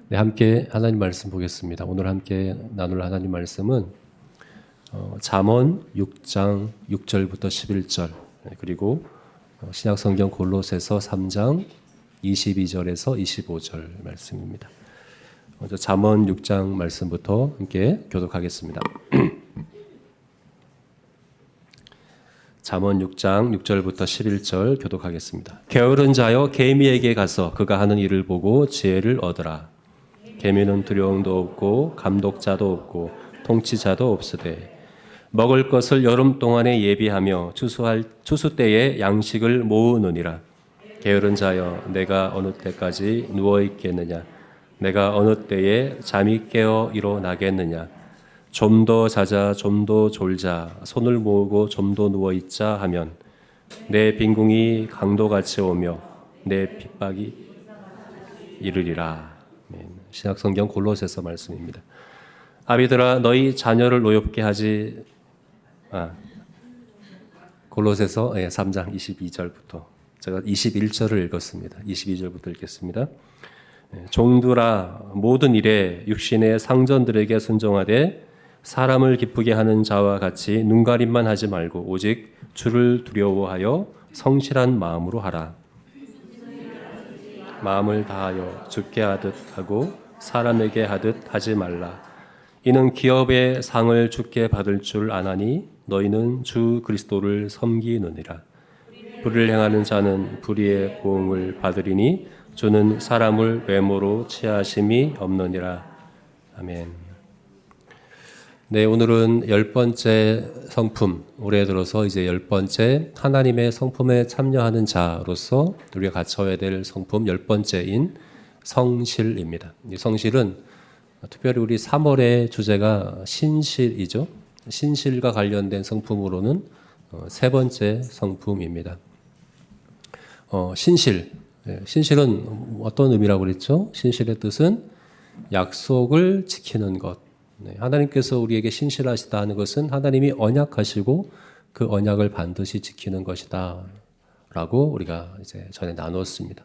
네, 함께 하나님 말씀 보겠습니다. 오늘 함께 나눌 하나님 말씀은 잠언 6장 6절부터 11절 그리고 신약 성경 골로새서 3장 22절에서 25절 말씀입니다. 먼저 잠언 6장 말씀부터 함께 교독하겠습니다. 잠언 6장 6절부터 11절 교독하겠습니다. 게으른 자여 개미에게 가서 그가 하는 일을 보고 지혜를 얻으라. 개미는 두려움도 없고 감독자도 없고 통치자도 없으되 먹을 것을 여름 동안에 예비하며 추수 때에 양식을 모으느니라. 게으른 자여 내가 어느 때까지 누워 있겠느냐. 내가 어느 때에 잠이 깨어 일어나겠느냐. 좀 더 자자 좀 더 졸자 손을 모으고 좀 더 누워 있자 하면 내 빈궁이 강도같이 오며 내 핍박이 이르리라. 신약 성경 골로새서 말씀입니다. 아비들아 너희 자녀를 노엽게 하지 골로새서 3장 22절부터 제가 21절을 읽었습니다. 22절부터 읽겠습니다. 종들아 모든 일에 육신의 상전들에게 순종하되 사람을 기쁘게 하는 자와 같이 눈가림만 하지 말고 오직 주를 두려워하여 성실한 마음으로 하라. 마음을 다하여 주께 하듯 하고 사람에게 하듯 하지 말라. 이는 기업의 상을 주께 받을 줄 아나니 너희는 주 그리스도를 섬기느니라. 불을 행하는 자는 불의의 보응을 받으리니 주는 사람을 외모로 취하심이 없느니라. 아멘. 네, 오늘은 10번째 성품, 올해 들어서 이제 10번째 하나님의 성품에 참여하는 자로서 우리가 갖춰야 될 성품 10번째인 성실입니다. 이 성실은 특별히 우리 3월의 주제가 신실이죠. 신실과 관련된 성품으로는 세 번째 성품입니다. 신실. 신실은 어떤 의미라고 그랬죠? 신실의 뜻은 약속을 지키는 것. 하나님께서 우리에게 신실하시다 하는 것은 하나님이 언약하시고 그 언약을 반드시 지키는 것이다 라고 우리가 이제 전에 나눴습니다.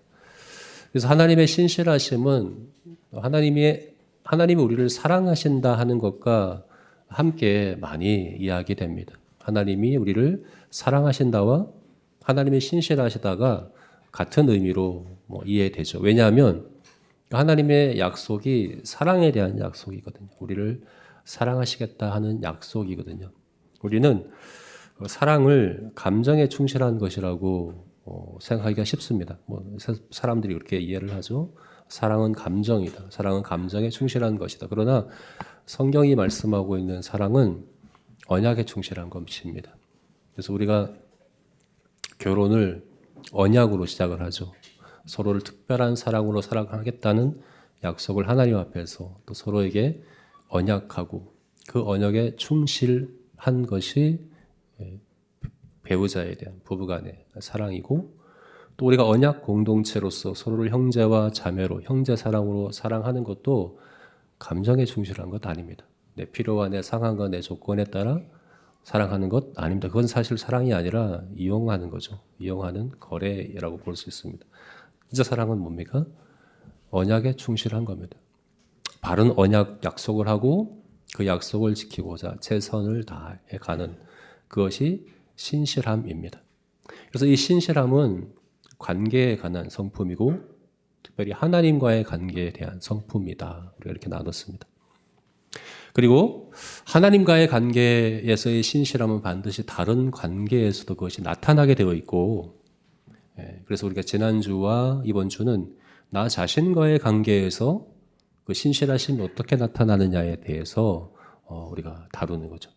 그래서 하나님의 신실하심은 하나님이 우리를 사랑하신다 하는 것과 함께 많이 이야기됩니다. 하나님이 우리를 사랑하신다와 하나님이 신실하시다가 같은 의미로 이해되죠. 왜냐하면 하나님의 약속이 사랑에 대한 약속이거든요. 우리를 사랑하시겠다 하는 약속이거든요. 우리는 사랑을 감정에 충실한 것이라고 생각하기가 쉽습니다. 사람들이 그렇게 이해를 하죠. 사랑은 감정이다. 사랑은 감정에 충실한 것이다. 그러나 성경이 말씀하고 있는 사랑은 언약에 충실한 것입니다. 그래서 우리가 결혼을 언약으로 시작을 하죠. 서로를 특별한 사랑으로 사랑하겠다는 약속을 하나님 앞에서 또 서로에게 언약하고 그 언약에 충실한 것이 배우자에 대한 부부간의 사랑이고 또 우리가 언약 공동체로서 서로를 형제와 자매로 형제 사랑으로 사랑하는 것도 감정에 충실한 것 아닙니다. 내 필요와 내 상황과 내 조건에 따라 사랑하는 것 아닙니다. 그건 사실 사랑이 아니라 이용하는 거죠. 이용하는 거래라고 볼 수 있습니다. 진짜 사랑은 뭡니까? 언약에 충실한 겁니다. 바른 언약 약속을 하고 그 약속을 지키고자 최선을 다해 가는 그것이 신실함입니다. 그래서 이 신실함은 관계에 관한 성품이고 특별히 하나님과의 관계에 대한 성품이다. 우리가 이렇게 나눴습니다. 그리고 하나님과의 관계에서의 신실함은 반드시 다른 관계에서도 그것이 나타나게 되어 있고 그래서 우리가 지난주와 이번 주는 나 자신과의 관계에서 그 신실하심이 어떻게 나타나느냐에 대해서 우리가 다루는 거죠.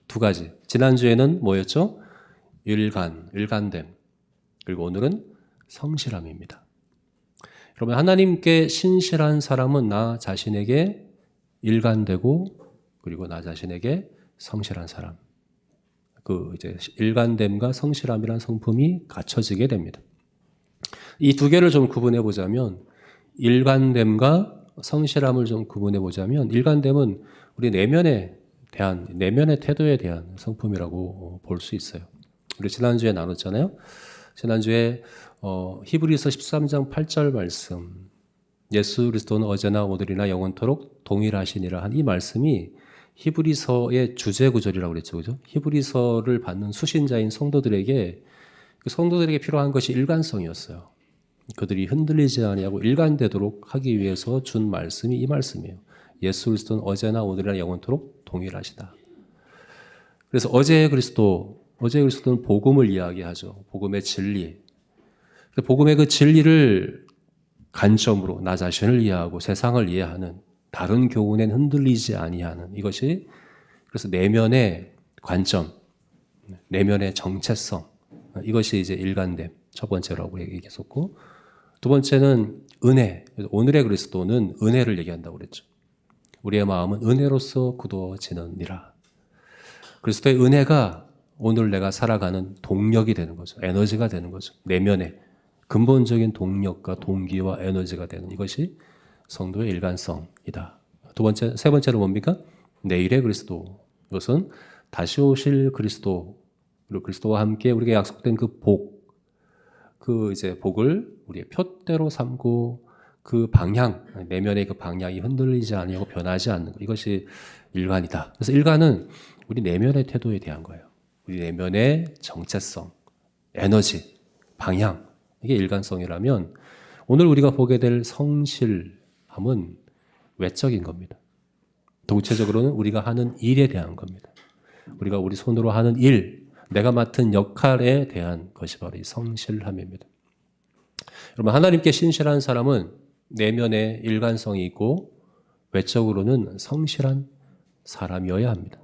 두 가지. 지난주에는 뭐였죠? 일관됨. 그리고 오늘은 성실함입니다. 여러분, 하나님께 신실한 사람은 나 자신에게 일관되고 그리고 나 자신에게 성실한 사람. 그 이제 일관됨과 성실함이란 성품이 갖춰지게 됩니다. 이 두 개를 좀 구분해 보자면 일관됨과 성실함을 좀 구분해 보자면 일관됨은 우리 내면의 태도에 대한 성품이라고 볼 수 있어요. 우리 지난주에 나눴잖아요. 지난주에 히브리서 13장 8절 말씀 예수 그리스도는 어제나 오늘이나 영원토록 동일하시니라 한 이 말씀이 히브리서의 주제 구절이라고 그랬죠. 그죠? 히브리서를 받는 수신자인 성도들에게 그 성도들에게 필요한 것이 일관성이었어요. 그들이 흔들리지 아니하고 일관되도록 하기 위해서 준 말씀이 이 말씀이에요. 예수 그리스도는 어제나 오늘이나 영원토록 동일하시다. 그래서 어제의 그리스도는 복음을 이야기하죠. 복음의 진리. 복음의 그 진리를 관점으로 나 자신을 이해하고 세상을 이해하는 다른 교훈엔 흔들리지 아니하는 이것이 그래서 내면의 관점, 내면의 정체성 이것이 이제 일관됨 첫 번째라고 얘기했었고 두 번째는 은혜. 오늘의 그리스도는 은혜를 얘기한다고 그랬죠. 우리의 마음은 은혜로서 굳어지느니라. 그리스도의 은혜가 오늘 내가 살아가는 동력이 되는 거죠. 에너지가 되는 거죠. 내면의 근본적인 동력과 동기와 에너지가 되는 이것이 성도의 일관성이다. 세 번째로 뭡니까? 내일의 그리스도. 이것은 다시 오실 그리스도, 그리고 그리스도와 함께 우리에게 약속된 그 복, 그 이제 복을 우리의 표대로 삼고 그 방향, 내면의 그 방향이 흔들리지 아니하고 변하지 않는 것. 이것이 일관이다. 그래서 일관은 우리 내면의 태도에 대한 거예요. 우리 내면의 정체성, 에너지, 방향. 이게 일관성이라면 오늘 우리가 보게 될 성실함은 외적인 겁니다. 더 구체적으로는 우리가 하는 일에 대한 겁니다. 우리가 우리 손으로 하는 일, 내가 맡은 역할에 대한 것이 바로 이 성실함입니다. 여러분, 하나님께 신실한 사람은 내면에 일관성이 있고 외적으로는 성실한 사람이어야 합니다.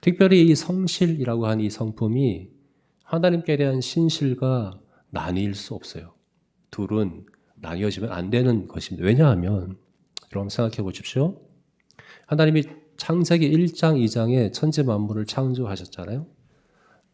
특별히 이 성실이라고 하는 이 성품이 하나님께 대한 신실과 나뉠 수 없어요. 둘은 나뉘어지면 안 되는 것입니다. 왜냐하면 여러분 생각해 보십시오. 하나님이 창세기 1장, 2장에 천지 만물을 창조하셨잖아요.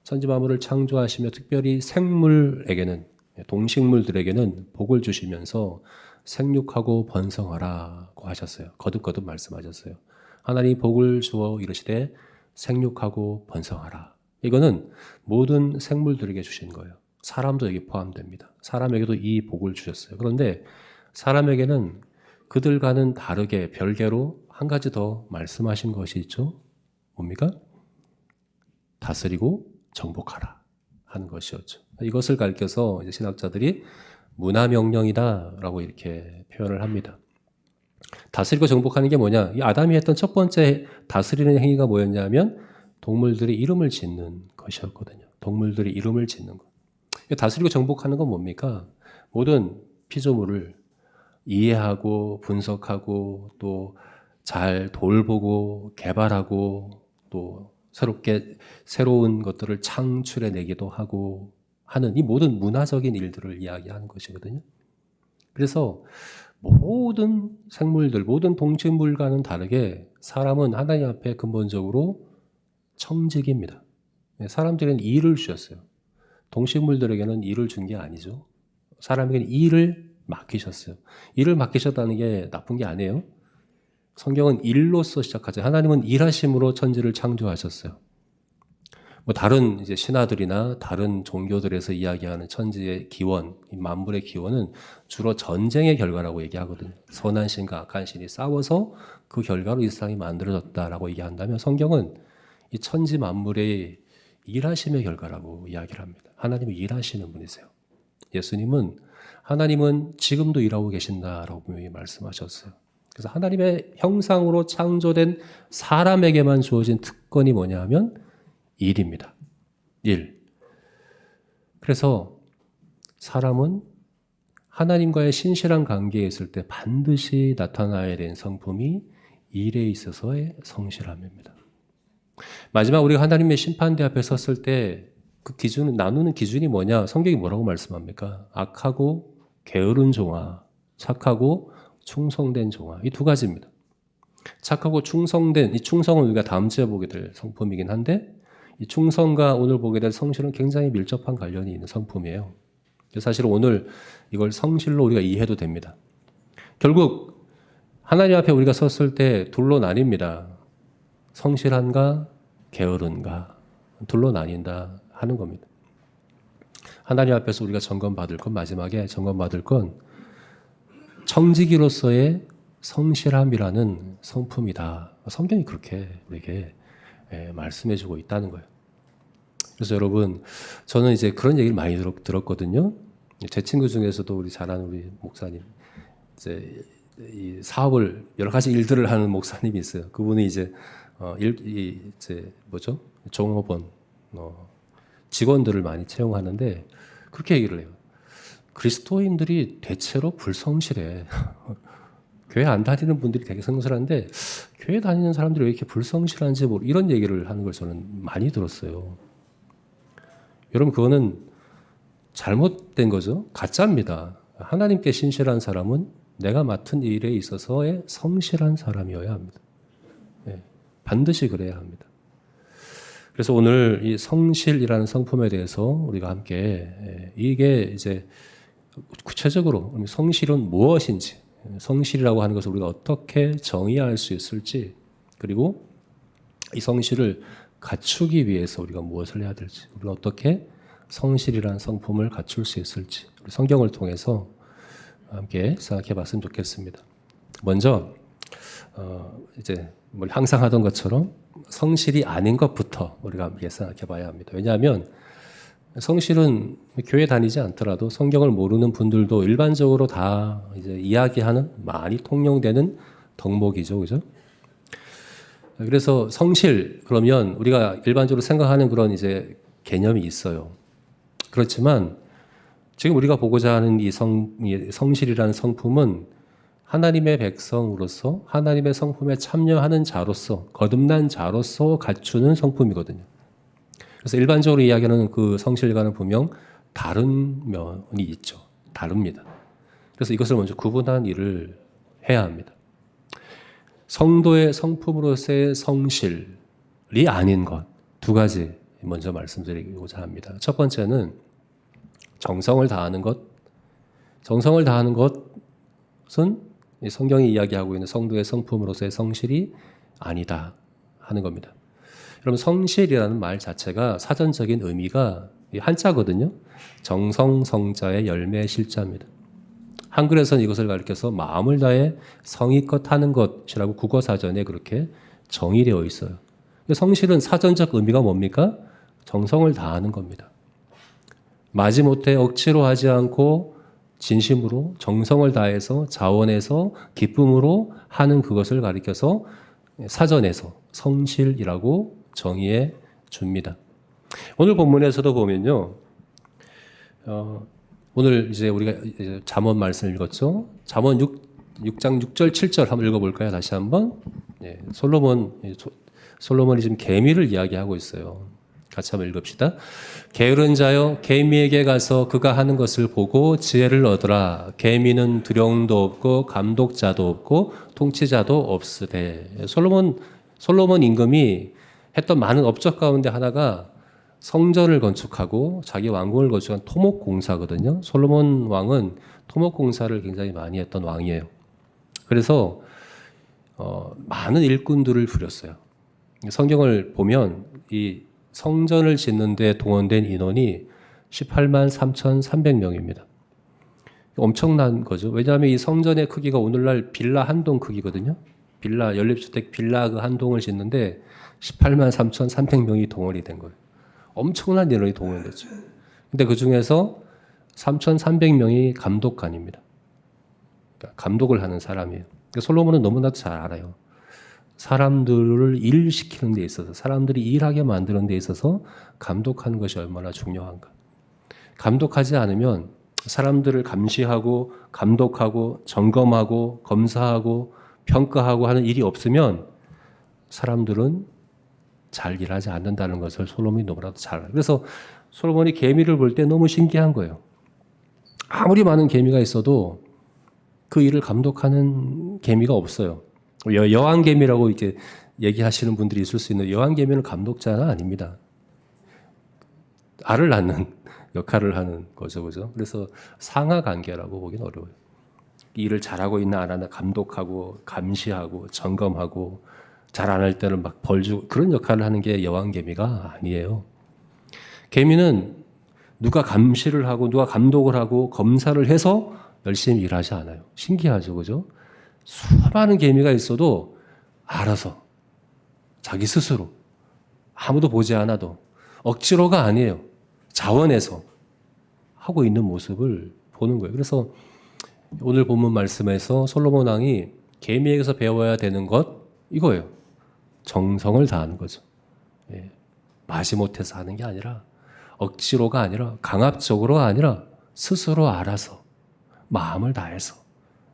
천지 만물을 창조하시며 특별히 생물에게는 동식물들에게는 복을 주시면서 생육하고 번성하라고 하셨어요. 거듭거듭 말씀하셨어요. 하나님이 복을 주어 이르시되 생육하고 번성하라. 이거는 모든 생물들에게 주신 거예요. 사람도 여기 포함됩니다. 사람에게도 이 복을 주셨어요. 그런데 사람에게는 그들과는 다르게 별개로 한 가지 더 말씀하신 것이 있죠. 뭡니까? 다스리고 정복하라 하는 것이었죠. 이것을 가리켜서 이제 신학자들이 문화명령이다라고 이렇게 표현을 합니다. 다스리고 정복하는 게 뭐냐? 이 아담이 했던 첫 번째 다스리는 행위가 뭐였냐면 동물들이 이름을 짓는 것이었거든요. 동물들이 이름을 짓는 것. 다스리고 정복하는 건 뭡니까? 모든 피조물을 이해하고 분석하고 또 잘 돌보고 개발하고 또 새로운 것들을 창출해내기도 하고 하는 이 모든 문화적인 일들을 이야기하는 것이거든요. 그래서 모든 생물들, 모든 동식물과는 다르게 사람은 하나님 앞에 근본적으로 청직입니다. 사람들에게는 일을 주셨어요. 동식물들에게는 일을 준 게 아니죠. 사람에게는 일을 맡기셨어요. 일을 맡기셨다는 게 나쁜 게 아니에요. 성경은 일로서 시작하죠. 하나님은 일하심으로 천지를 창조하셨어요. 뭐 다른 이제 신화들이나 다른 종교들에서 이야기하는 천지의 기원, 만물의 기원은 주로 전쟁의 결과라고 얘기하거든요. 선한 신과 악한 신이 싸워서 그 결과로 이 세상이 만들어졌다라고 얘기한다면 성경은 이 천지 만물의 일하심의 결과라고 이야기를 합니다. 하나님은 일하시는 분이세요. 예수님은 하나님은 지금도 일하고 계신다라고 분명히 말씀하셨어요. 그래서 하나님의 형상으로 창조된 사람에게만 주어진 특권이 뭐냐 하면 일입니다. 일. 그래서 사람은 하나님과의 신실한 관계에 있을 때 반드시 나타나야 되는 성품이 일에 있어서의 성실함입니다. 마지막 우리가 하나님의 심판대 앞에 섰을 때 그 기준은 나누는 기준이 뭐냐? 성경이 뭐라고 말씀합니까? 악하고 게으른 종아, 착하고 충성된 종아. 이 두 가지입니다. 착하고 충성된, 이 충성은 우리가 다음 주에 보게 될 성품이긴 한데 이 충성과 오늘 보게 될 성실은 굉장히 밀접한 관련이 있는 성품이에요. 사실 오늘 이걸 성실로 우리가 이해해도 됩니다. 결국 하나님 앞에 우리가 섰을 때 둘로 나뉩니다. 성실한가 게으른가 둘로 나뉜다 하는 겁니다. 하나님 앞에서 우리가 점검받을 건 마지막에 점검받을 건 청지기로서의 성실함이라는 성품이다. 성경이 그렇게 우리에게 말씀해주고 있다는 거예요. 그래서 여러분, 저는 이제 그런 얘기를 많이 들었거든요. 제 친구 중에서도 우리 잘 아는 우리 목사님, 이제 이 사업을 여러 가지 일들을 하는 목사님이 있어요. 그분이 이제 이제 뭐죠? 종업원 직원들을 많이 채용하는데 그렇게 얘기를 해요. 그리스도인들이 대체로 불성실해. 교회 안 다니는 분들이 되게 성실한데 교회 다니는 사람들이 왜 이렇게 불성실한지 이런 얘기를 하는 걸 저는 많이 들었어요. 여러분, 그거는 잘못된 거죠. 가짜입니다. 하나님께 신실한 사람은 내가 맡은 일에 있어서의 성실한 사람이어야 합니다. 반드시 그래야 합니다. 그래서 오늘 이 성실이라는 성품에 대해서 우리가 함께 이게 이제 구체적으로 성실은 무엇인지, 성실이라고 하는 것을 우리가 어떻게 정의할 수 있을지, 그리고 이 성실을 갖추기 위해서 우리가 무엇을 해야 될지, 우리가 어떻게 성실이라는 성품을 갖출 수 있을지 성경을 통해서 함께 생각해 봤으면 좋겠습니다. 먼저 이제 항상 하던 것처럼 성실이 아닌 것부터 우리가 함께 생각해 봐야 합니다. 왜냐하면 성실은 교회 다니지 않더라도 성경을 모르는 분들도 일반적으로 다 이제 이야기하는, 많이 통용되는 덕목이죠. 그죠? 그래서 성실, 그러면 우리가 일반적으로 생각하는 그런 이제 개념이 있어요. 그렇지만 지금 우리가 보고자 하는 이 성실이라는 성품은 하나님의 백성으로서 하나님의 성품에 참여하는 자로서, 거듭난 자로서 갖추는 성품이거든요. 그래서 일반적으로 이야기하는 그 성실과는 분명 다른 면이 있죠. 다릅니다. 그래서 이것을 먼저 구분한 일을 해야 합니다. 성도의 성품으로서의 성실이 아닌 것, 두 가지 먼저 말씀드리고자 합니다. 첫 번째는 정성을 다하는 것. 정성을 다하는 것은 성경이 이야기하고 있는 성도의 성품으로서의 성실이 아니다 하는 겁니다. 여러분, 성실이라는 말 자체가 사전적인 의미가 한자거든요. 정성성자의 열매 실자입니다. 한글에서는 이것을 가리켜서 마음을 다해 성의껏 하는 것이라고 국어사전에 그렇게 정의되어 있어요. 성실은 사전적 의미가 뭡니까? 정성을 다하는 겁니다. 마지못해 억지로 하지 않고 진심으로 정성을 다해서 자원해서 기쁨으로 하는 그것을 가리켜서 사전에서 성실이라고 정의해 줍니다. 오늘 본문에서도 보면요. 오늘 이제 우리가 이제 잠언 말씀을 읽었죠. 잠언 6장 6절 7절 한번 읽어볼까요? 다시 한번. 솔로몬이 지금 개미를 이야기하고 있어요. 같이 한번 읽읍시다. 게으른 자여, 개미에게 가서 그가 하는 것을 보고 지혜를 얻으라. 개미는 두령도 없고 감독자도 없고 통치자도 없으되. 솔로몬 임금이 했던 많은 업적 가운데 하나가 성전을 건축하고 자기 왕궁을 건축한 토목공사거든요. 솔로몬 왕은 토목공사를 굉장히 많이 했던 왕이에요. 그래서 많은 일꾼들을 부렸어요. 성경을 보면 이 성전을 짓는 데 동원된 인원이 18만 3,300명입니다. 엄청난 거죠. 왜냐하면 이 성전의 크기가 오늘날 빌라 한 동 크기거든요. 빌라, 연립주택 빌라 그 한 동을 짓는데 18만 3,300명이 동원이 된 거예요. 엄청난 인원이 동원됐죠. 근데 그 중에서 3,300명이 감독관입니다. 그러니까 감독을 하는 사람이에요. 그러니까 솔로몬은 너무나도 잘 알아요. 사람들을 일시키는 데 있어서, 사람들이 일하게 만드는 데 있어서 감독하는 것이 얼마나 중요한가. 감독하지 않으면 사람들을 감시하고 감독하고 점검하고 검사하고 평가하고 하는 일이 없으면 사람들은 잘 일하지 않는다는 것을 솔로몬이 너무나도 잘 알아요. 그래서 솔로몬이 개미를 볼 때 너무 신기한 거예요. 아무리 많은 개미가 있어도 그 일을 감독하는 개미가 없어요. 여왕개미라고 이렇게 얘기하시는 분들이 있을 수 있는, 여왕개미는 감독자는 아닙니다. 알을 낳는 역할을 하는 거죠. 그죠? 그래서 상하 관계라고 보기는 어려워요. 일을 잘하고 있나 안 하나 감독하고 감시하고 점검하고 잘 안 할 때는 막 벌 주고 그런 역할을 하는 게 여왕개미가 아니에요. 개미는 누가 감시를 하고 누가 감독을 하고 검사를 해서 열심히 일하지 않아요. 신기하죠, 그죠? 수많은 계미가 있어도 알아서 자기 스스로 아무도 보지 않아도 억지로가 아니에요. 자원해서 하고 있는 모습을 보는 거예요. 그래서 오늘 본문 말씀에서 솔로몬 왕이 계미에게서 배워야 되는 것 이거예요. 정성을 다하는 거죠. 예. 마지못해서 하는 게 아니라 억지로가 아니라 강압적으로가 아니라 스스로 알아서 마음을 다해서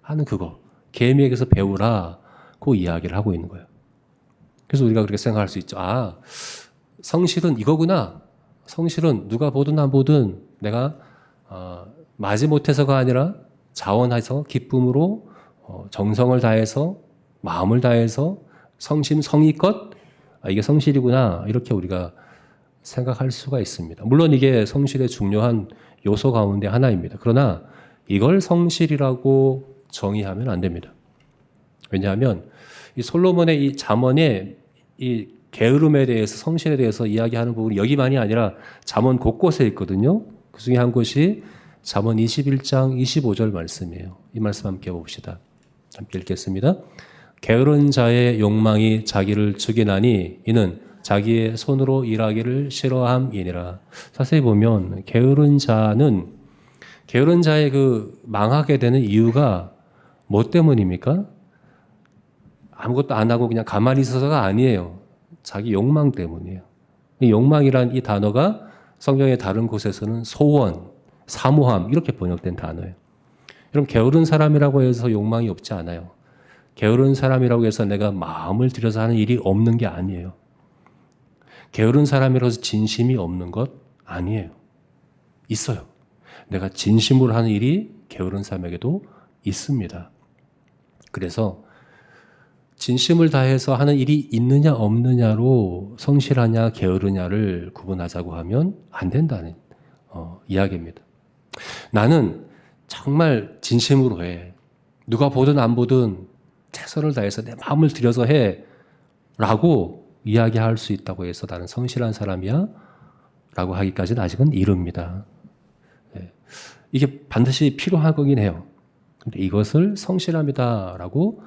하는 그거 계미에게서 배우라고 이야기를 하고 있는 거예요. 그래서 우리가 그렇게 생각할 수 있죠. 아, 성실은 이거구나. 성실은 누가 보든 안 보든 내가 마지못해서가 아니라 자원해서 기쁨으로 정성을 다해서 마음을 다해서 성심성의껏 이게 성실이구나 이렇게 우리가 생각할 수가 있습니다. 물론 이게 성실의 중요한 요소 가운데 하나입니다. 그러나 이걸 성실이라고 정의하면 안 됩니다. 왜냐하면 이 솔로몬의 이 잠언의 이 게으름에 대해서 성실에 대해서 이야기하는 부분이 여기만이 아니라 잠언 곳곳에 있거든요. 그 중에 한 곳이 잠언 21장 25절 말씀이에요. 이 말씀 함께 봅시다. 함께 읽겠습니다. 게으른 자의 욕망이 자기를 죽이나니 이는 자기의 손으로 일하기를 싫어함이니라. 자세히 보면 게으른 자의 그 망하게 되는 이유가 뭐 때문입니까? 아무것도 안 하고 그냥 가만히 있어서가 아니에요. 자기 욕망 때문이에요. 이 욕망이란 이 단어가 성경의 다른 곳에서는 소원, 사모함 이렇게 번역된 단어예요. 여러분 게으른 사람이라고 해서 욕망이 없지 않아요. 게으른 사람이라고 해서 내가 마음을 들여서 하는 일이 없는 게 아니에요. 게으른 사람이라서 진심이 없는 것 아니에요. 있어요. 내가 진심으로 하는 일이 게으른 사람에게도 있습니다. 그래서 진심을 다해서 하는 일이 있느냐 없느냐로 성실하냐 게으르냐를 구분하자고 하면 안 된다는 이야기입니다. 나는 정말 진심으로 해. 누가 보든 안 보든 최선을 다해서 내 마음을 들여서 해. 라고 이야기할 수 있다고 해서 나는 성실한 사람이야. 라고 하기까지는 아직은 이릅니다. 이게 반드시 필요한 거긴 해요. 근데 이것을 성실함이다라고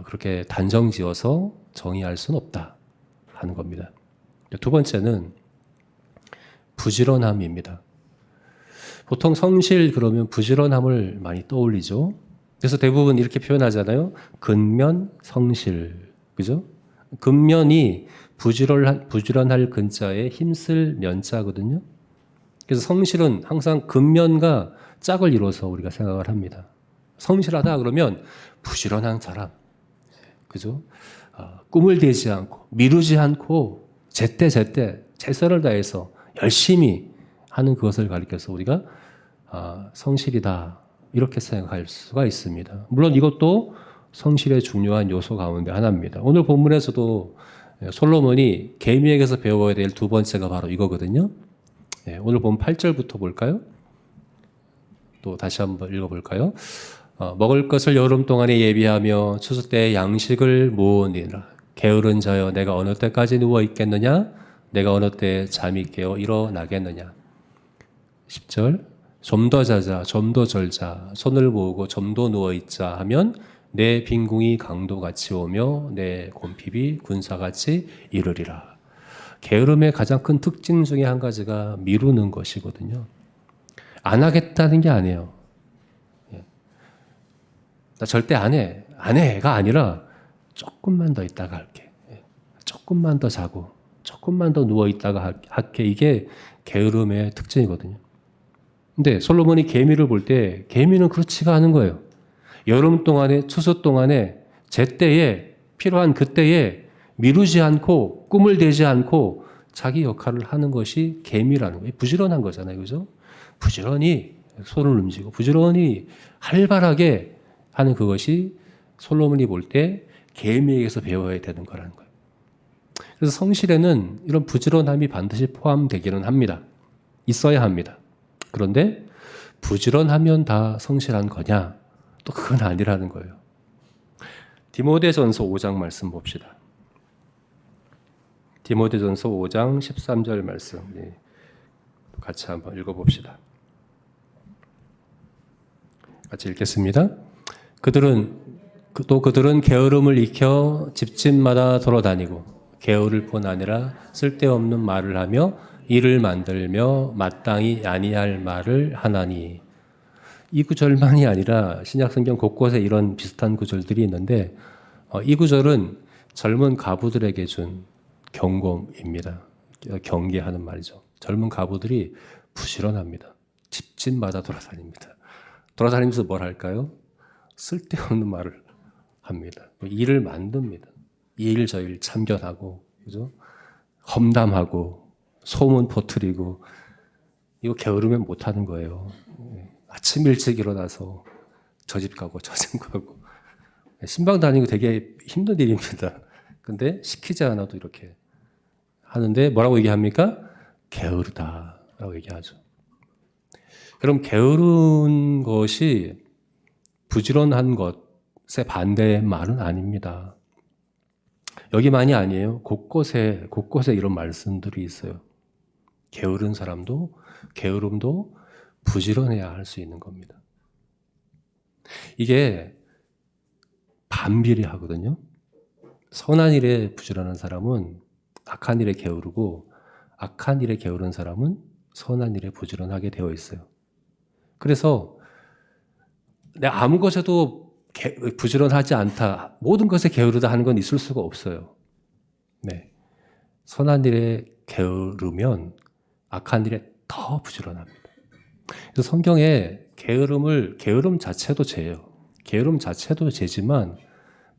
그렇게 단정 지어서 정의할 수는 없다 하는 겁니다. 두 번째는 부지런함입니다. 보통 성실 그러면 부지런함을 많이 떠올리죠. 그래서 대부분 이렇게 표현하잖아요. 근면 성실. 그죠? 근면이 부지런할 근자에 힘쓸 면자거든요. 그래서 성실은 항상 근면과 짝을 이뤄서 우리가 생각을 합니다. 성실하다 그러면 부지런한 사람. 그죠? 꿈을 대지 않고 미루지 않고 제때 최선을 다해서 열심히 하는 그것을 가리켜서 우리가 성실이다 이렇게 생각할 수가 있습니다. 물론 이것도 성실의 중요한 요소 가운데 하나입니다. 오늘 본문에서도 솔로몬이 계미에게서 배워야 될 두 번째가 바로 이거거든요. 오늘 본 8절부터 볼까요? 또 다시 한번 읽어볼까요? 먹을 것을 여름 동안에 예비하며 추수 때에 양식을 모으니라. 게으른 자여 내가 어느 때까지 누워 있겠느냐? 내가 어느 때 잠이 깨어 일어나겠느냐? 10절 좀 더 자자 좀 더 절자 손을 모으고 좀 더 누워 있자 하면 내 빈궁이 강도같이 오며 내 곰핍이 군사같이 이르리라. 게으름의 가장 큰 특징 중에 한 가지가 미루는 것이거든요. 안 하겠다는 게 아니에요. 나 절대 안 해가 아니라 조금만 더 있다가 할게. 조금만 더 자고 조금만 더 누워 있다가 할게. 이게 게으름의 특징이거든요. 근데 솔로몬이 계미를 볼 때 계미는 그렇지가 않은 거예요. 여름 동안에 추수 동안에 제때에 필요한 그때에 미루지 않고 꿈을 대지 않고 자기 역할을 하는 것이 계미라는 거예요. 부지런한 거잖아요. 그죠? 부지런히 손을 움직이고 부지런히 활발하게 하는 그것이 솔로몬이 볼 때 계미에게서 배워야 되는 거라는 거예요. 그래서 성실에는 이런 부지런함이 반드시 포함되기는 합니다. 있어야 합니다. 그런데 부지런하면 다 성실한 거냐? 또 그건 아니라는 거예요. 디모데전서 5장 말씀 봅시다. 디모데전서 5장 13절 말씀 같이 한번 읽어봅시다. 같이 읽겠습니다. 그들은 게으름을 익혀 집집마다 돌아다니고 게으를 뿐 아니라 쓸데없는 말을 하며 일을 만들며 마땅히 아니할 말을 하나니. 이 구절만이 아니라 신약성경 곳곳에 이런 비슷한 구절들이 있는데 이 구절은 젊은 가부들에게 준 경고입니다. 경계하는 말이죠. 젊은 가부들이 부지런합니다. 집집마다 돌아다닙니다. 돌아다니면서 뭘 할까요? 쓸데없는 말을 합니다. 일을 만듭니다. 이 일 저 일 참견하고, 그죠? 험담하고, 소문 퍼뜨리고, 이거 게으르면 못하는 거예요. 아침 일찍 일어나서 저 집 가고 저 집 가고 신방 다니고 되게 힘든 일입니다. 근데 시키지 않아도 이렇게 하는데 뭐라고 얘기합니까? 게으르다라고 얘기하죠. 그럼 게으른 것이 부지런한 것의 반대의 말은 아닙니다. 여기만이 아니에요. 곳곳에 이런 말씀들이 있어요. 게으른 사람도 게으름도 부지런해야 할 수 있는 겁니다. 이게 반비례하거든요. 선한 일에 부지런한 사람은 악한 일에 게으르고 악한 일에 게으른 사람은 선한 일에 부지런하게 되어 있어요. 그래서 내가 아무 것에도 부지런하지 않다, 모든 것에 게으르다 하는 건 있을 수가 없어요. 네. 선한 일에 게으르면 악한 일에 더 부지런합니다. 그래서 성경에 게으름 자체도 죄예요. 게으름 자체도 죄지만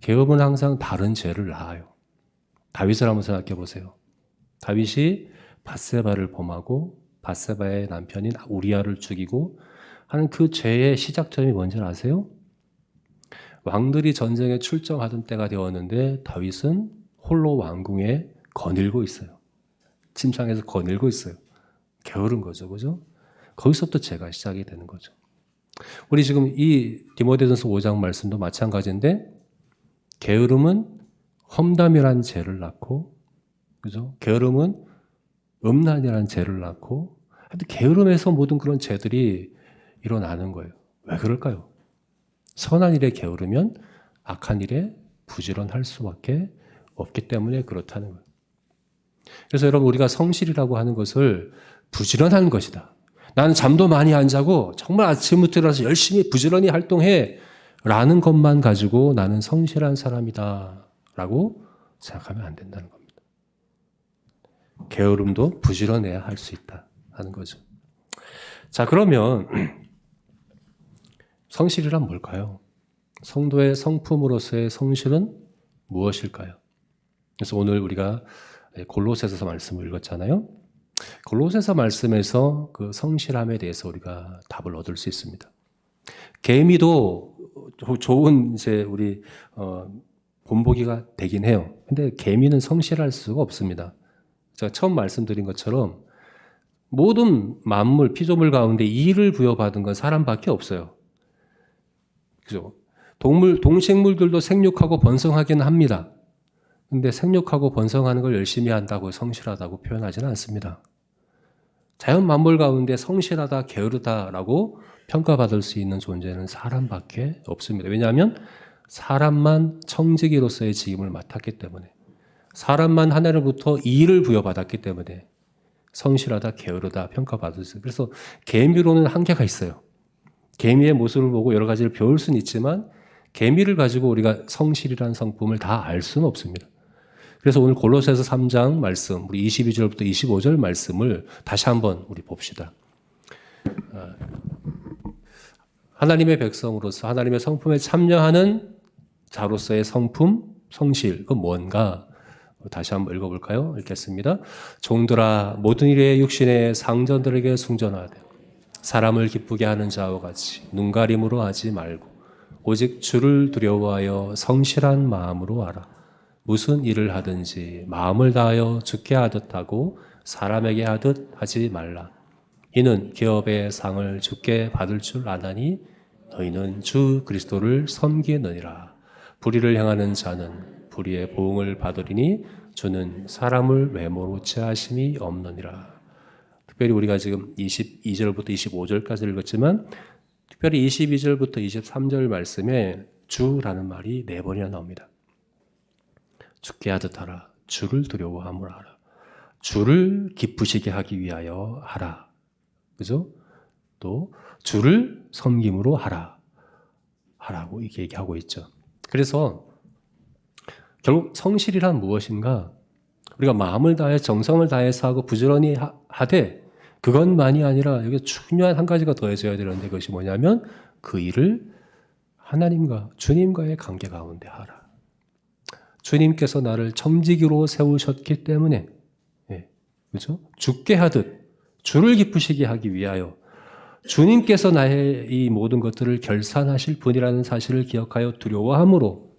게으름은 항상 다른 죄를 낳아요. 다윗을 한번 생각해 보세요. 다윗이 밧세바를 범하고 밧세바의 남편인 우리아를 죽이고 하는 그 죄의 시작점이 뭔지 아세요? 왕들이 전쟁에 출정하던 때가 되었는데 다윗은 홀로 왕궁에 거닐고 있어요. 침상에서 거닐고 있어요. 게으른 거죠, 그죠? 거기서부터 죄가 시작이 되는 거죠. 우리 지금 이 디모데전서 5장 말씀도 마찬가지인데 게으름은 험담이란 죄를 낳고, 그죠? 게으름은 음란이란 죄를 낳고, 하여튼 게으름에서 모든 그런 죄들이 일어나는 거예요. 왜 그럴까요? 선한 일에 게으르면 악한 일에 부지런할 수밖에 없기 때문에 그렇다는 거예요. 그래서 여러분 우리가 성실이라고 하는 것을 부지런한 것이다. 나는 잠도 많이 안 자고 정말 아침부터 일어나서 열심히 부지런히 활동해 라는 것만 가지고 나는 성실한 사람이다 라고 생각하면 안 된다는 겁니다. 게으름도 부지런해야 할 수 있다 하는 거죠. 자, 그러면 성실이란 뭘까요? 성도의 성품으로서의 성실은 무엇일까요? 그래서 오늘 우리가 골로새서 말씀을 읽었잖아요. 골로새서 말씀에서 그 성실함에 대해서 우리가 답을 얻을 수 있습니다. 개미도 좋은 이제 우리 본보기가 되긴 해요. 근데 개미는 성실할 수가 없습니다. 제가 처음 말씀드린 것처럼 모든 만물, 피조물 가운데 이를 부여받은 건 사람밖에 없어요. 그죠? 동식물들도 생육하고 번성하기는 합니다. 근데 생육하고 번성하는 걸 열심히 한다고 성실하다고 표현하지는 않습니다. 자연 만물 가운데 성실하다, 게으르다라고 평가받을 수 있는 존재는 사람밖에 없습니다. 왜냐하면 사람만 청지기로서의 직임을 맡았기 때문에, 사람만 하늘로부터 일을 부여받았기 때문에 성실하다, 게으르다 평가받을 수 있어요. 그래서 개미로는 한계가 있어요. 개미의 모습을 보고 여러 가지를 배울 수는 있지만 개미를 가지고 우리가 성실이라는 성품을 다 알 수는 없습니다. 그래서 오늘 골로새서 3장 말씀, 우리 22절부터 25절 말씀을 다시 한번 우리 봅시다. 하나님의 백성으로서 하나님의 성품에 참여하는 자로서의 성품, 성실, 그건 뭔가? 다시 한번 읽어볼까요? 읽겠습니다. 종들아, 모든 일에 육신의 상전들에게 순전하되 사람을 기쁘게 하는 자와 같이 눈가림으로 하지 말고 오직 주를 두려워하여 성실한 마음으로 하라. 무슨 일을 하든지 마음을 다하여 주께 하듯 하고 사람에게 하듯 하지 말라. 이는 기업의 상을 주께 받을 줄 아나니 너희는 주 그리스도를 섬기느니라. 불의를 행하는 자는 불의의 보응을 받으리니 주는 사람을 외모로 취하심이 없느니라. 특별히 우리가 지금 22절부터 25절까지 읽었지만 특별히 22절부터 23절 말씀에 주라는 말이 4번이나 나옵니다. 죽게 하듯 하라. 주를 두려워함을 하라. 주를 기쁘시게 하기 위하여 하라. 그죠? 또 주를 섬김으로 하라. 하라고 이렇게 얘기하고 있죠. 그래서 결국 성실이란 무엇인가? 우리가 마음을 다해 정성을 다해서 하고 부지런히 하되 그것만이 아니라 여기 중요한 한 가지가 더해져야 되는데 그것이 뭐냐면 그 일을 하나님과 주님과의 관계 가운데 하라. 주님께서 나를 청지기로 세우셨기 때문에 그렇죠? 죽게 하듯 주를 기쁘시게 하기 위하여 주님께서 나의 이 모든 것들을 결산하실 분이라는 사실을 기억하여 두려워함으로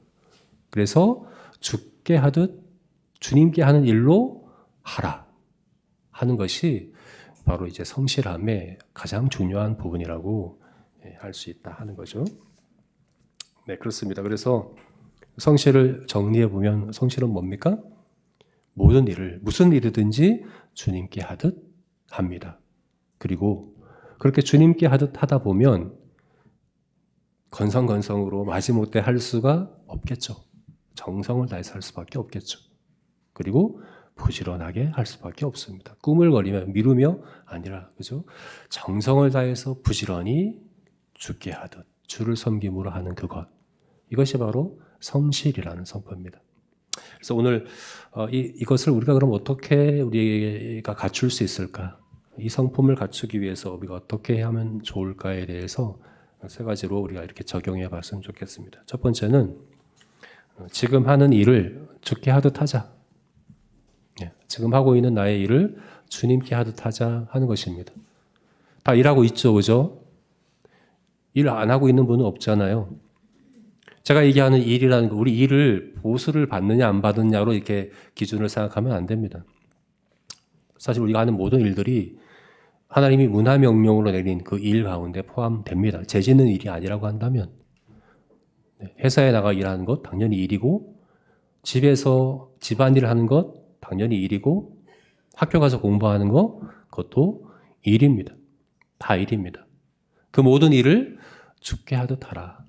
그래서 죽게 하듯 주님께 하는 일로 하라 하는 것이 바로 이제 성실함의 가장 중요한 부분이라고 할 수 있다 하는 거죠. 네, 그렇습니다. 그래서 성실을 정리해 보면 성실은 뭡니까? 모든 일을 무슨 일이든지 주님께 하듯 합니다. 그리고 그렇게 주님께 하듯 하다 보면 건성건성으로 마지못해 할 수가 없겠죠. 정성을 다해서 할 수밖에 없겠죠. 그리고 부지런하게 할 수밖에 없습니다. 꾸물거리며 미루며 아니라 그죠? 정성을 다해서 부지런히 죽게 하듯 주를 섬김으로 하는 그것 이것이 바로 성실이라는 성품입니다. 그래서 오늘 이것을 우리가 그럼 어떻게 우리가 갖출 수 있을까? 이 성품을 갖추기 위해서 우리가 어떻게 하면 좋을까에 대해서 3가지로 우리가 이렇게 적용해 봤으면 좋겠습니다. 첫 번째는 지금 하는 일을 죽게 하듯 하자. 지금 하고 있는 나의 일을 주님께 하듯 하자 하는 것입니다. 다 일하고 있죠, 그죠? 일 안 하고 있는 분은 없잖아요. 제가 얘기하는 일이라는 거, 우리 일을 보수를 받느냐 안 받느냐로 이렇게 기준을 생각하면 안 됩니다. 사실 우리가 하는 모든 일들이 하나님이 문화명령으로 내린 그 일 가운데 포함됩니다. 죄짓는 일이 아니라고 한다면 회사에 나가 일하는 것 당연히 일이고 집에서 집안일을 하는 것 당연히 일이고 학교 가서 공부하는 것 그것도 일입니다. 다 일입니다. 그 모든 일을 죽게 하듯 하라.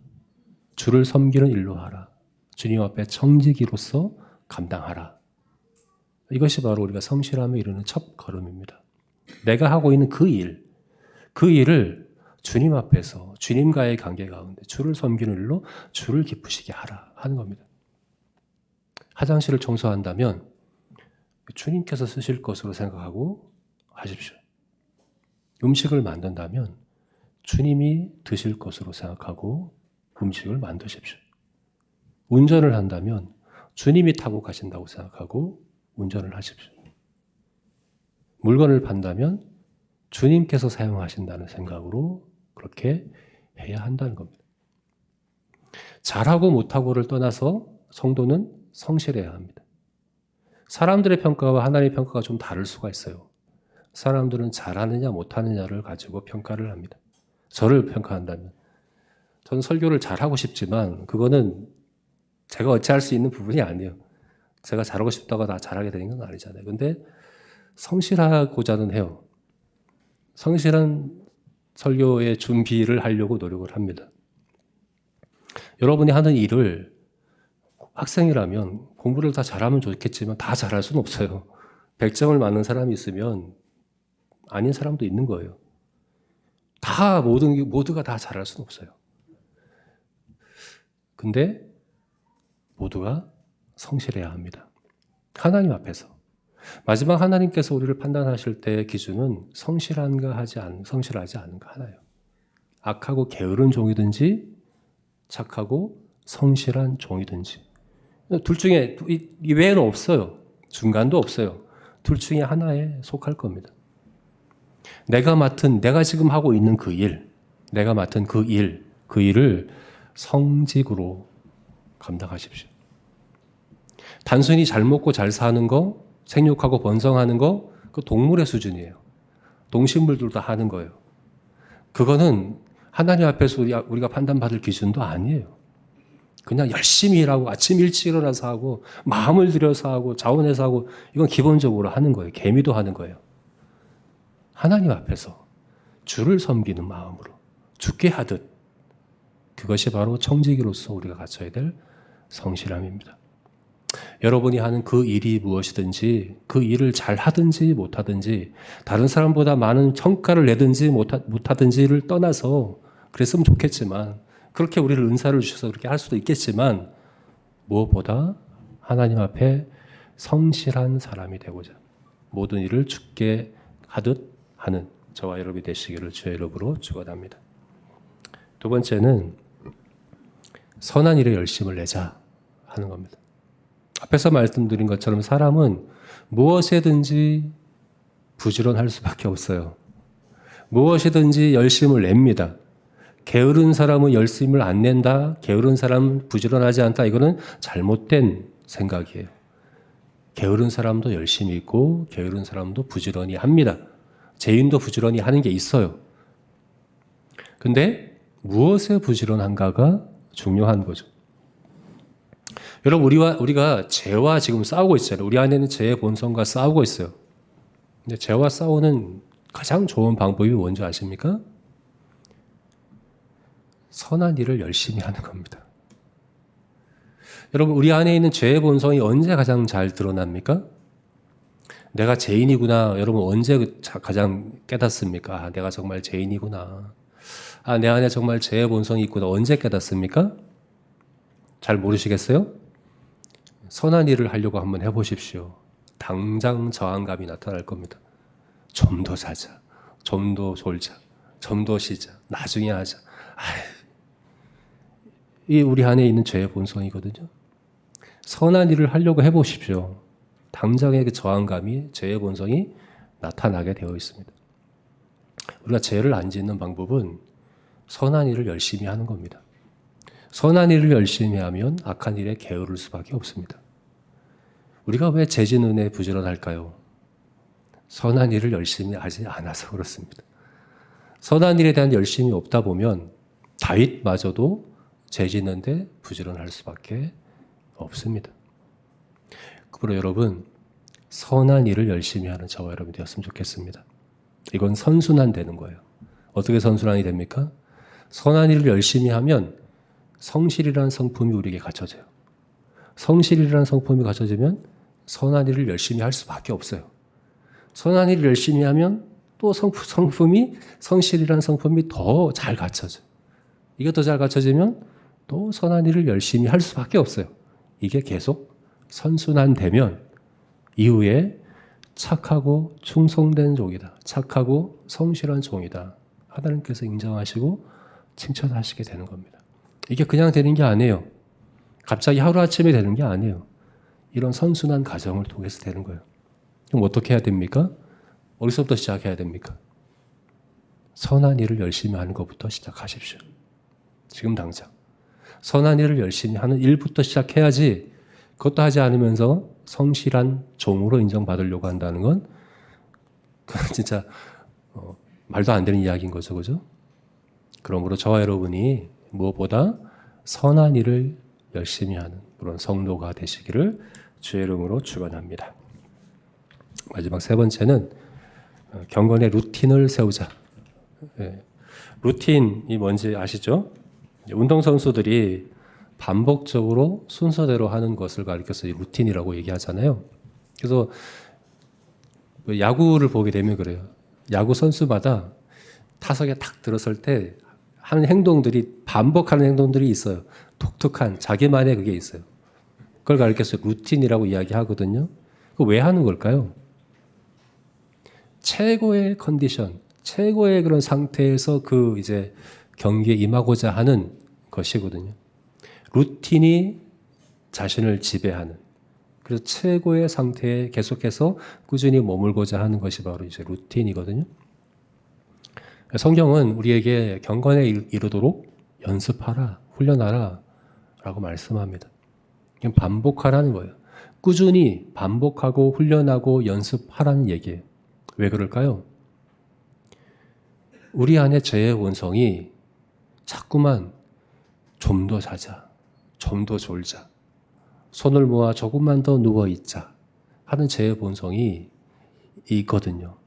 주를 섬기는 일로 하라. 주님 앞에 청지기로서 감당하라. 이것이 바로 우리가 성실함에 이르는 첫 걸음입니다. 내가 하고 있는 그 일을 주님 앞에서 주님과의 관계 가운데 주를 섬기는 일로 주를 기쁘시게 하라 하는 겁니다. 화장실을 청소한다면 주님께서 쓰실 것으로 생각하고 하십시오. 음식을 만든다면 주님이 드실 것으로 생각하고 음식을 만드십시오. 운전을 한다면 주님이 타고 가신다고 생각하고 운전을 하십시오. 물건을 판다면 주님께서 사용하신다는 생각으로 그렇게 해야 한다는 겁니다. 잘하고 못하고를 떠나서 성도는 성실해야 합니다. 사람들의 평가와 하나님의 평가가 좀 다를 수가 있어요. 사람들은 잘하느냐 못하느냐를 가지고 평가를 합니다. 저를 평가한다면 저는 설교를 잘하고 싶지만 그거는 제가 어찌할 수 있는 부분이 아니에요. 제가 잘하고 싶다고 다 잘하게 되는 건 아니잖아요. 근데 성실하고자는 해요. 성실한 설교의 준비를 하려고 노력을 합니다. 여러분이 하는 일을 학생이라면 공부를 다 잘하면 좋겠지만 다 잘할 수는 없어요. 100점을 맞는 사람이 있으면 아닌 사람도 있는 거예요. 다 모두가 다 잘할 수는 없어요. 근데 모두가 성실해야 합니다. 하나님 앞에서. 마지막 하나님께서 우리를 판단하실 때의 기준은 성실하지 않은가 하나요. 악하고 게으른 종이든지 착하고 성실한 종이든지 둘 중에 이 외에는 없어요. 중간도 없어요. 둘 중에 하나에 속할 겁니다. 내가 지금 하고 있는 그 일, 내가 맡은 그 일을 성직으로 감당하십시오. 단순히 잘 먹고 잘 사는 거, 생육하고 번성하는 거, 그 동물의 수준이에요. 동식물들도 다 하는 거예요. 그거는 하나님 앞에서 우리가 판단받을 기준도 아니에요. 그냥 열심히 일하고 아침 일찍 일어나서 하고 마음을 들여서 하고 자원해서 하고 이건 기본적으로 하는 거예요. 개미도 하는 거예요. 하나님 앞에서 주를 섬기는 마음으로 죽게 하듯, 그것이 바로 청지기로서 우리가 갖춰야 될 성실함입니다. 여러분이 하는 그 일이 무엇이든지 그 일을 잘 하든지 못하든지 다른 사람보다 많은 성과를 내든지 못하든지를 떠나서 그랬으면 좋겠지만, 그렇게 우리를 은사를 주셔서 그렇게 할 수도 있겠지만, 무엇보다 하나님 앞에 성실한 사람이 되고자 모든 일을 죽게 하듯 하는 저와 여러분이 되시기를 주의 이름으로 축원합니다. 두 번째는 선한 일에 열심을 내자 하는 겁니다. 앞에서 말씀드린 것처럼 사람은 무엇에든지 부지런할 수밖에 없어요. 무엇이든지 열심을 냅니다. 게으른 사람은 열심을 안 낸다, 게으른 사람은 부지런하지 않다, 이거는 잘못된 생각이에요. 게으른 사람도 열심히 있고 게으른 사람도 부지런히 합니다. 죄인도 부지런히 하는 게 있어요. 근데 무엇에 부지런한가가 중요한 거죠. 여러분, 우리가 죄와 지금 싸우고 있잖아요. 우리 안에는 죄의 본성과 싸우고 있어요. 근데 죄와 싸우는 가장 좋은 방법이 뭔지 아십니까? 선한 일을 열심히 하는 겁니다. 여러분, 우리 안에 있는 죄의 본성이 언제 가장 잘 드러납니까? 내가 죄인이구나. 여러분, 언제 가장 깨닫습니까? 아, 내가 정말 죄인이구나. 아, 내 안에 정말 죄의 본성이 있구나. 언제 깨닫습니까? 잘 모르시겠어요? 선한 일을 하려고 한번 해보십시오. 당장 저항감이 나타날 겁니다. 좀 더 자자. 좀 더 졸자. 좀 더 쉬자. 나중에 하자. 이 우리 안에 있는 죄의 본성이거든요. 선한 일을 하려고 해보십시오. 당장의 그 저항감이, 죄의 본성이 나타나게 되어 있습니다. 우리가 죄를 안 짓는 방법은 선한 일을 열심히 하는 겁니다. 선한 일을 열심히 하면 악한 일에 게으를 수밖에 없습니다. 우리가 왜 죄 짓는 데 부지런할까요? 선한 일을 열심히 하지 않아서 그렇습니다. 선한 일에 대한 열심이 없다 보면 다윗마저도 죄 짓는데 부지런할 수밖에 없습니다. 그러므로 여러분, 선한 일을 열심히 하는 저와 여러분이 되었으면 좋겠습니다. 이건 선순환 되는 거예요. 어떻게 선순환이 됩니까? 선한 일을 열심히 하면 성실이라는 성품이 우리에게 갖춰져요. 성실이라는 성품이 갖춰지면 선한 일을 열심히 할 수밖에 없어요. 선한 일을 열심히 하면 또 성실이라는 성품이 더 잘 갖춰져요. 이게 더 잘 갖춰지면 또 선한 일을 열심히 할 수밖에 없어요. 이게 계속 선순환되면 이후에 착하고 충성된 종이다. 착하고 성실한 종이다. 하나님께서 인정하시고 칭찬하시게 되는 겁니다. 이게 그냥 되는 게 아니에요. 갑자기 하루아침에 되는 게 아니에요. 이런 선순환 과정을 통해서 되는 거예요. 그럼 어떻게 해야 됩니까? 어디서부터 시작해야 됩니까? 선한 일을 열심히 하는 것부터 시작하십시오. 지금 당장. 선한 일을 열심히 하는 일부터 시작해야지, 그것도 하지 않으면서 성실한 종으로 인정받으려고 한다는 건 그건 진짜 말도 안 되는 이야기인 거죠. 그죠? 그러므로 저와 여러분이 무엇보다 선한 일을 열심히 하는 그런 성도가 되시기를 주의 이름으로 축원합니다. 마지막 세 번째는 경건의 루틴을 세우자. 루틴이 뭔지 아시죠? 운동선수들이 반복적으로 순서대로 하는 것을 가리켜서 루틴이라고 얘기하잖아요. 그래서 야구를 보게 되면 그래요. 야구 선수마다 타석에 탁 들었을 때 하는 행동들이, 반복하는 행동들이 있어요. 독특한 자기만의 그게 있어요. 그걸 가리켜서 루틴이라고 이야기하거든요. 그거 왜 하는 걸까요? 최고의 컨디션, 최고의 그런 상태에서 그 이제 경기에 임하고자 하는 것이거든요. 루틴이 자신을 지배하는, 그래서 최고의 상태에 계속해서 꾸준히 머물고자 하는 것이 바로 이제 루틴이거든요. 성경은 우리에게 경건에 이르도록 연습하라, 훈련하라 라고 말씀합니다. 반복하라는 거예요. 꾸준히 반복하고 훈련하고 연습하라는 얘기예요. 왜 그럴까요? 우리 안에 죄의 원성이 자꾸만 좀 더 자자, 좀 더 졸자, 손을 모아 조금만 더 누워있자 하는 죄의 본성이 있거든요.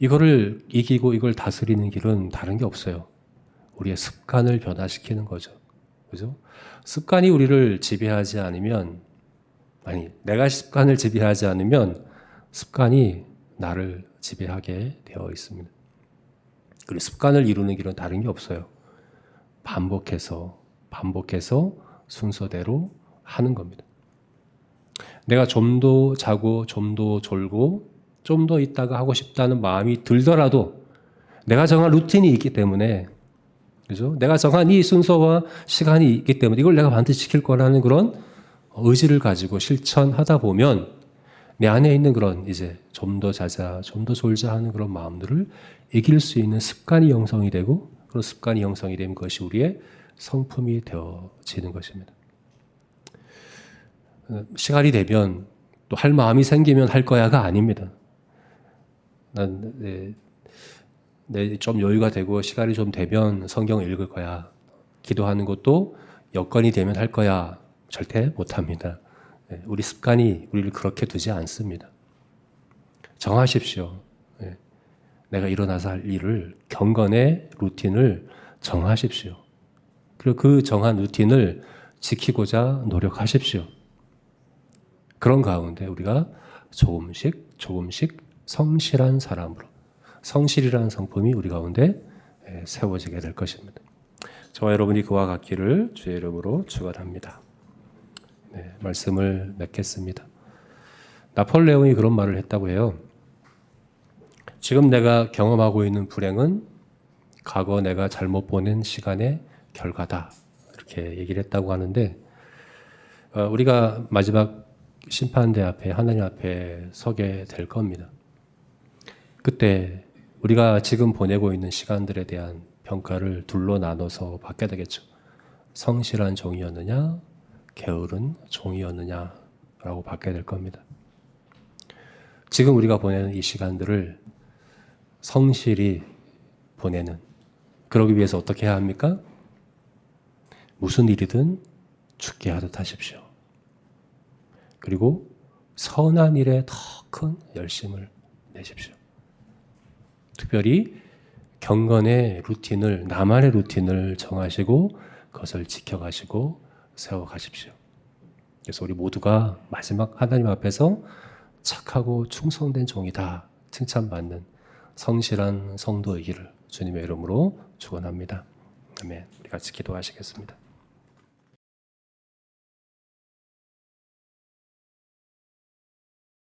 이거를 이기고 이걸 다스리는 길은 다른 게 없어요. 우리의 습관을 변화시키는 거죠. 그죠? 습관이 우리를 지배하지 않으면, 내가 습관을 지배하지 않으면 습관이 나를 지배하게 되어 있습니다. 그리고 습관을 이루는 길은 다른 게 없어요. 반복해서 순서대로 하는 겁니다. 내가 좀 더 자고 좀 더 졸고 좀 더 있다가 하고 싶다는 마음이 들더라도 내가 정한 루틴이 있기 때문에, 그죠? 내가 정한 이 순서와 시간이 있기 때문에 이걸 내가 반드시 지킬 거라는 그런 의지를 가지고 실천하다 보면 내 안에 있는 그런 이제 좀 더 자자, 좀 더 졸자 하는 그런 마음들을 이길 수 있는 습관이 형성이 되고, 그런 습관이 형성이 되면 그것이 우리의 성품이 되어지는 것입니다. 시간이 되면 또 할 마음이 생기면 할 거야가 아닙니다. 좀 여유가 되고 시간이 좀 되면 성경을 읽을 거야. 기도하는 것도 여건이 되면 할 거야. 절대 못합니다. 우리 습관이 우리를 그렇게 두지 않습니다. 정하십시오. 내가 일어나서 할 일을, 경건의 루틴을 정하십시오. 그리고 그 정한 루틴을 지키고자 노력하십시오. 그런 가운데 우리가 조금씩 성실한 사람으로, 성실이라는 성품이 우리 가운데 세워지게 될 것입니다. 저와 여러분이 그와 같기를 주의 이름으로 축원합니다. 말씀을 맺겠습니다. 나폴레옹이 그런 말을 했다고 해요. 지금 내가 경험하고 있는 불행은 과거 내가 잘못 보낸 시간의 결과다. 이렇게 얘기를 했다고 하는데, 우리가 마지막 심판대 앞에, 하나님 앞에 서게 될 겁니다. 그때 우리가 지금 보내고 있는 시간들에 대한 평가를 둘로 나눠서 받게 되겠죠. 성실한 종이었느냐, 게으른 종이었느냐라고 받게 될 겁니다. 지금 우리가 보내는 이 시간들을 성실히 보내는, 그러기 위해서 어떻게 해야 합니까? 무슨 일이든 죽게 하듯 하십시오. 그리고 선한 일에 더 큰 열심을 내십시오. 특별히 경건의 루틴을, 나만의 루틴을 정하시고 그것을 지켜가시고 세워가십시오. 그래서 우리 모두가 마지막 하나님 앞에서 착하고 충성된 종이다 칭찬받는 성실한 성도이기를 주님의 이름으로 축원합니다. 아멘. 우리 같이 기도하시겠습니다.